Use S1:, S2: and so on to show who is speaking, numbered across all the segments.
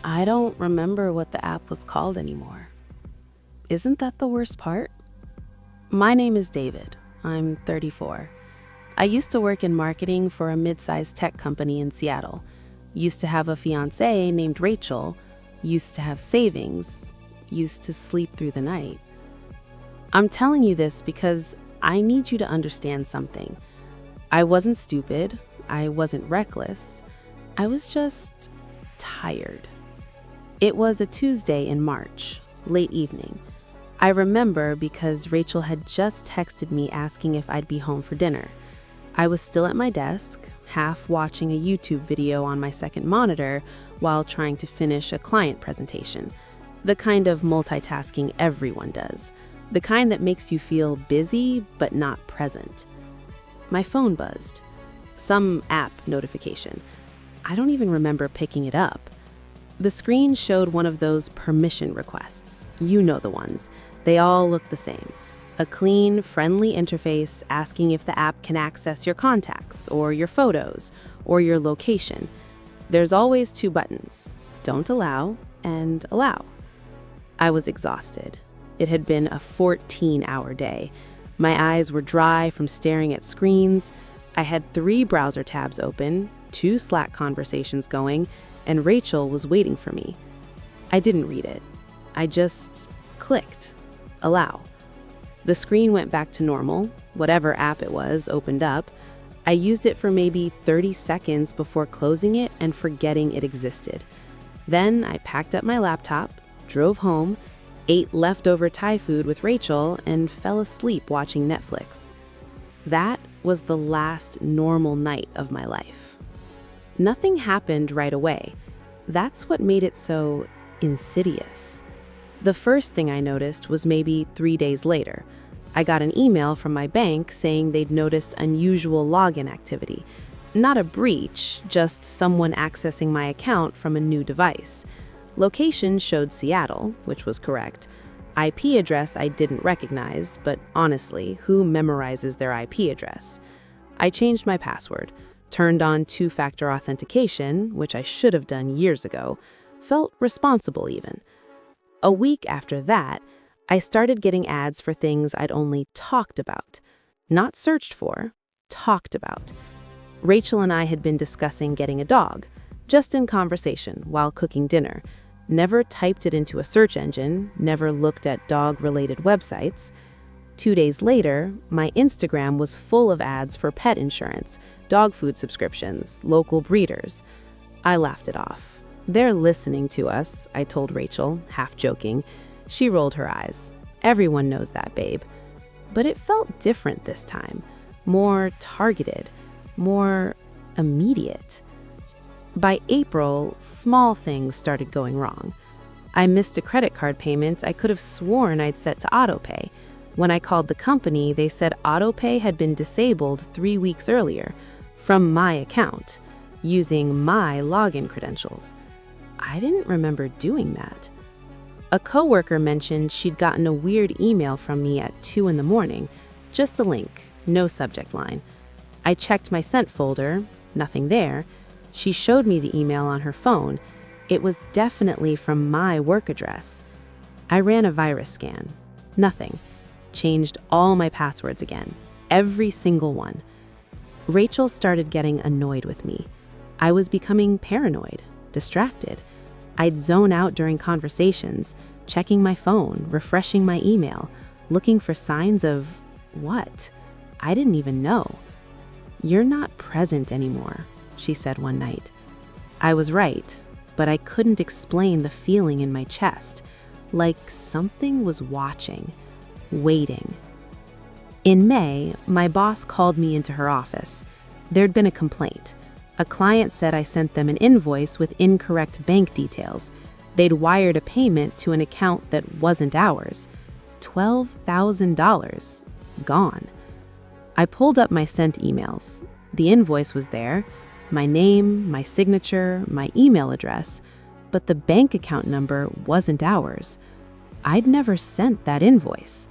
S1: I don't remember what the app was called anymore. Isn't that the worst part? My name is David. I'm 34. I used to work in marketing for a mid-sized tech company in Seattle. Used to have a fiancée named Rachel. Used to have savings. Used to sleep through the night. I'm telling you this because I need you to understand something. I wasn't stupid. I wasn't reckless. I was just tired. It was a Tuesday in March, late evening. I remember because Rachel had just texted me asking if I'd be home for dinner. I was still at my desk, half watching a YouTube video on my second monitor while trying to finish a client presentation. The kind of multitasking everyone does. The kind that makes you feel busy but not present. My phone buzzed. Some app notification. I don't even remember picking it up. The screen showed one of those permission requests. You know the ones. They all look the same. A clean, friendly interface asking if the app can access your contacts, or your photos, or your location. There's always two buttons, don't allow and allow. I was exhausted. It had been a 14-hour day. My eyes were dry from staring at screens. I had 3 browser tabs open, 2 Slack conversations going, and Rachel was waiting for me. I didn't read it. I just clicked. Allow. The screen went back to normal. Whatever app it was opened up. I used it for maybe 30 seconds before closing it and forgetting it existed. Then I packed up my laptop, drove home, ate leftover Thai food with Rachel, and fell asleep watching Netflix. That was the last normal night of my life. Nothing happened right away. That's what made it so insidious. The first thing I noticed was maybe 3 days later. I got an email from my bank saying they'd noticed unusual login activity. Not a breach, just someone accessing my account from a new device. Location showed Seattle, which was correct. IP address I didn't recognize, but honestly, who memorizes their IP address? I changed my password, turned on 2-factor authentication, which I should have done years ago, felt responsible even. A week after that, I started getting ads for things I'd only talked about. Not searched for, talked about. Rachel and I had been discussing getting a dog, just in conversation while cooking dinner. Never typed it into a search engine, never looked at dog-related websites. 2 days later, my Instagram was full of ads for pet insurance, dog food subscriptions, local breeders. I laughed it off. They're listening to us, I told Rachel, half joking. She rolled her eyes. Everyone knows that, babe. But it felt different this time. More targeted. More immediate. By April, small things started going wrong. I missed a credit card payment I could have sworn I'd set to autopay. When I called the company, they said autopay had been disabled 3 weeks earlier from my account, using my login credentials. I didn't remember doing that. A coworker mentioned she'd gotten a weird email from me at 2 in the morning, just a link, no subject line. I checked my sent folder, nothing there. She showed me the email on her phone. It was definitely from my work address. I ran a virus scan. Nothing. Changed all my passwords again. Every single one. Rachel started getting annoyed with me. I was becoming paranoid, distracted. I'd zone out during conversations, checking my phone, refreshing my email, looking for signs of what? I didn't even know. "You're not present anymore," she said one night. I was right, but I couldn't explain the feeling in my chest, like something was watching, waiting. In May, my boss called me into her office. There'd been a complaint. A client said I sent them an invoice with incorrect bank details. They'd wired a payment to an account that wasn't ours. $12,000. Gone. I pulled up my sent emails. The invoice was there, my name, my signature, my email address, but the bank account number wasn't ours. I'd never sent that invoice.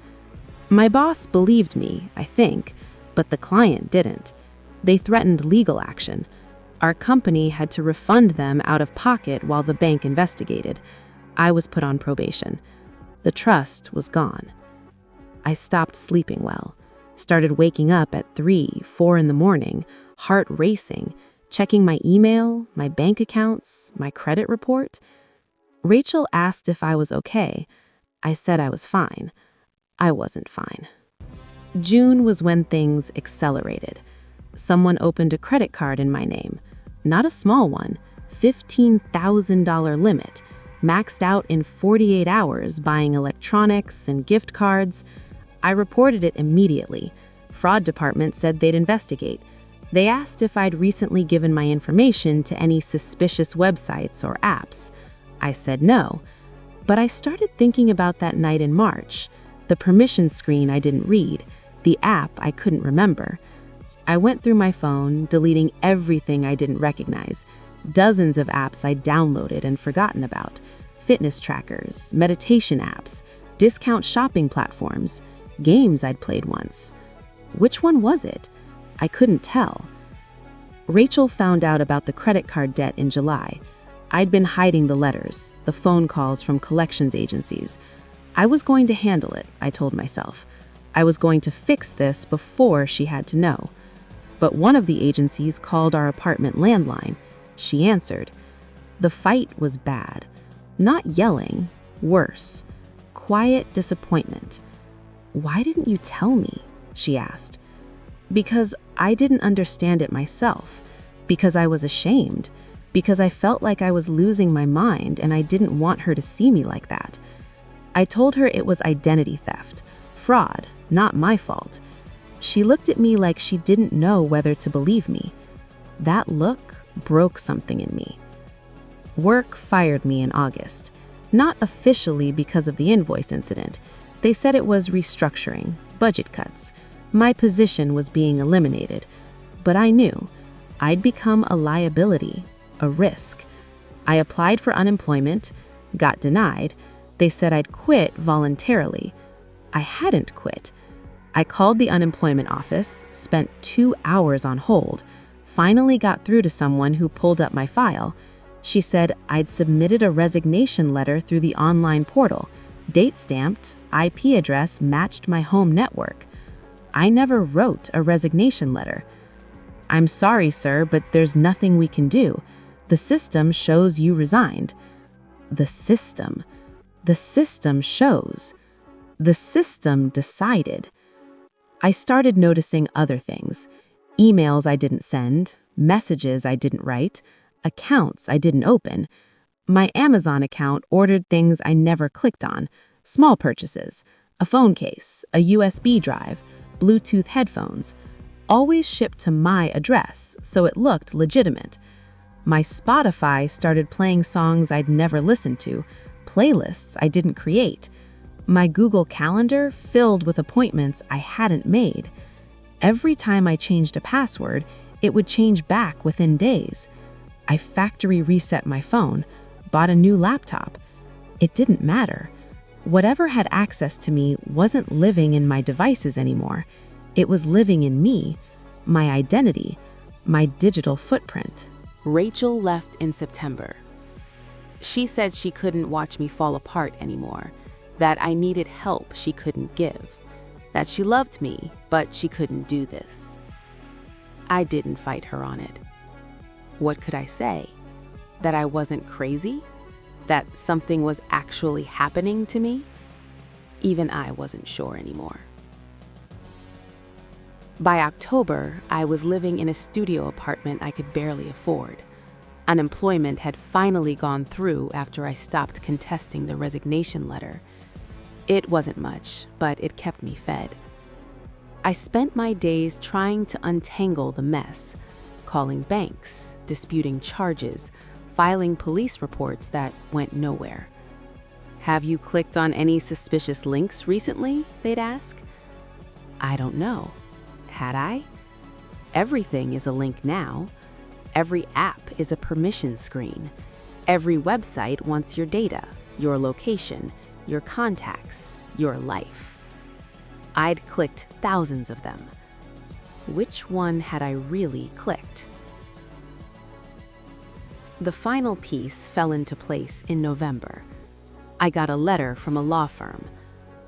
S1: My boss believed me, I think, but the client didn't. They threatened legal action. Our company had to refund them out of pocket while the bank investigated. I was put on probation. The trust was gone. I stopped sleeping well, started waking up at 3, 4 in the morning, heart racing, checking my email, my bank accounts, my credit report. Rachel asked if I was okay. I said I was fine. I wasn't fine. June was when things accelerated. Someone opened a credit card in my name. Not a small one, $15,000 limit, maxed out in 48 hours buying electronics and gift cards. I reported it immediately. Fraud department said they'd investigate. They asked if I'd recently given my information to any suspicious websites or apps. I said no. But I started thinking about that night in March, the permission screen I didn't read, the app I couldn't remember. I went through my phone, deleting everything I didn't recognize, dozens of apps I'd downloaded and forgotten about, fitness trackers, meditation apps, discount shopping platforms, games I'd played once. Which one was it? I couldn't tell. Rachel found out about the credit card debt in July. I'd been hiding the letters, the phone calls from collections agencies. I was going to handle it, I told myself. I was going to fix this before she had to know. But one of the agencies called our apartment landline. She answered. The fight was bad. Not yelling, worse. Quiet disappointment. Why didn't you tell me? She asked. Because I didn't understand it myself. Because I was ashamed. Because I felt like I was losing my mind and I didn't want her to see me like that. I told her it was identity theft, fraud, not my fault. She looked at me like she didn't know whether to believe me. That look broke something in me. Work fired me in August. Not officially because of the invoice incident. They said it was restructuring, budget cuts. My position was being eliminated. But I knew I'd become a liability, a risk. I applied for unemployment, got denied. They said I'd quit voluntarily. I hadn't quit. I called the unemployment office, spent 2 hours on hold, finally got through to someone who pulled up my file. She said I'd submitted a resignation letter through the online portal, date stamped, IP address matched my home network. I never wrote a resignation letter. I'm sorry, sir, but there's nothing we can do. The system shows you resigned. The system. The system shows. The system decided. I started noticing other things. Emails I didn't send, messages I didn't write, accounts I didn't open. My Amazon account ordered things I never clicked on, small purchases, a phone case, a USB drive, Bluetooth headphones, always shipped to my address, so it looked legitimate. My Spotify started playing songs I'd never listened to, playlists I didn't create. My Google Calendar filled with appointments I hadn't made. Every time I changed a password, it would change back within days. I factory reset my phone, bought a new laptop. It didn't matter. Whatever had access to me wasn't living in my devices anymore. It was living in me, my identity, my digital footprint.
S2: Rachel left in September. She said she couldn't watch me fall apart anymore, that I needed help she couldn't give, that she loved me, but she couldn't do this. I didn't fight her on it. What could I say? That I wasn't crazy? That something was actually happening to me? Even I wasn't sure anymore. By October, I was living in a studio apartment I could barely afford. Unemployment had finally gone through after I stopped contesting the resignation letter. It wasn't much, but it kept me fed. I spent my days trying to untangle the mess, calling banks, disputing charges, filing police reports that went nowhere. "Have you clicked on any suspicious links recently?" they'd ask. I don't know. Had I? Everything is a link now. Every app is a permission screen. Every website wants your data, your location, your contacts, your life. I'd clicked thousands of them. Which one had I really clicked? The final piece fell into place in November. I got a letter from a law firm.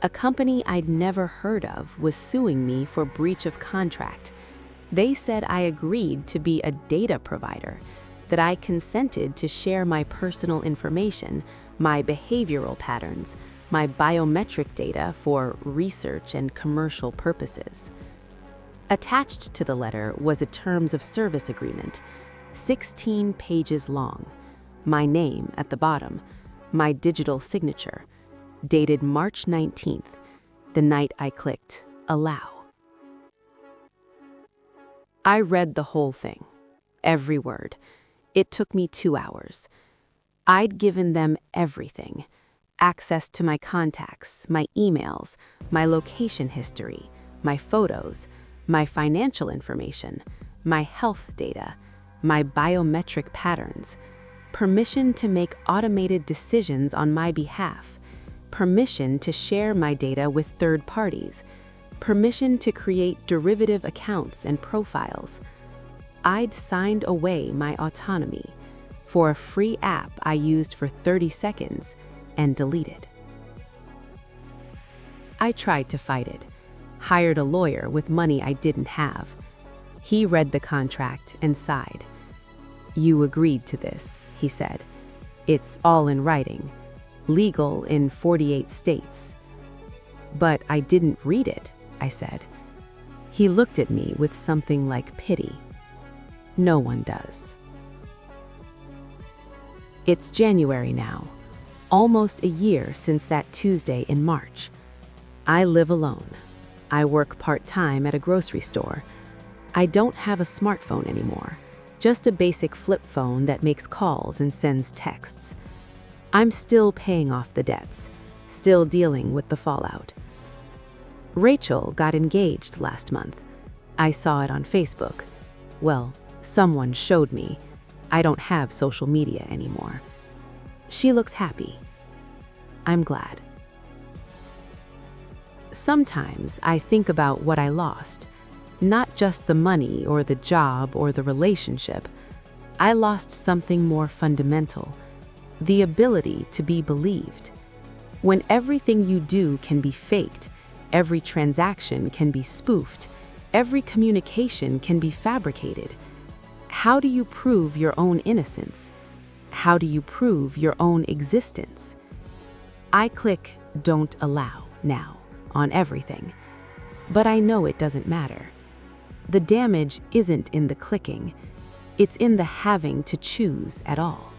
S2: A company I'd never heard of was suing me for breach of contract. They said I agreed to be a data provider, that I consented to share my personal information, my behavioral patterns, my biometric data for research and commercial purposes. Attached to the letter was a terms of service agreement, 16 pages long, my name at the bottom, my digital signature, dated March 19th, the night I clicked allow. I read the whole thing, every word. It took me 2 hours. I'd given them everything: access to my contacts, my emails, my location history, my photos, my financial information, my health data, my biometric patterns, permission to make automated decisions on my behalf, permission to share my data with third parties, permission to create derivative accounts and profiles. I'd signed away my autonomy for a free app I used for 30 seconds and deleted. I tried to fight it, hired a lawyer with money I didn't have. He read the contract and sighed. "You agreed to this," he said. "It's all in writing, legal in 48 states." "But I didn't read it," I said. He looked at me with something like pity. "No one does." It's January now, almost a year since that Tuesday in March. I live alone. I work part-time at a grocery store. I don't have a smartphone anymore, just a basic flip phone that makes calls and sends texts. I'm still paying off the debts, still dealing with the fallout. Rachel got engaged last month. I saw it on Facebook. Well, someone showed me. I don't have social media anymore. She looks happy. I'm glad. Sometimes I think about what I lost, not just the money or the job or the relationship. I lost something more fundamental, the ability to be believed. When everything you do can be faked, every transaction can be spoofed, every communication can be fabricated, how do you prove your own innocence? How do you prove your own existence? I click "Don't allow" now on everything, but I know it doesn't matter. The damage isn't in the clicking, it's in the having to choose at all.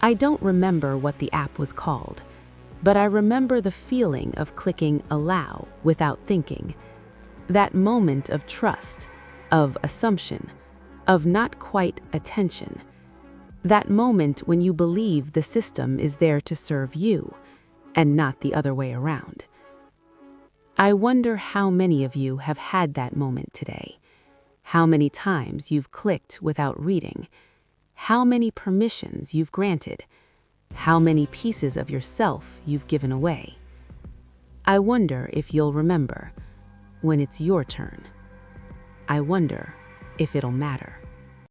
S2: I don't remember what the app was called, but I remember the feeling of clicking allow without thinking. That moment of trust, of assumption, of not quite attention. That moment when you believe the system is there to serve you, and not the other way around. I wonder how many of you have had that moment today. How many times you've clicked without reading. How many permissions you've granted. How many pieces of yourself you've given away. I wonder if you'll remember when it's your turn. I wonder if it'll matter.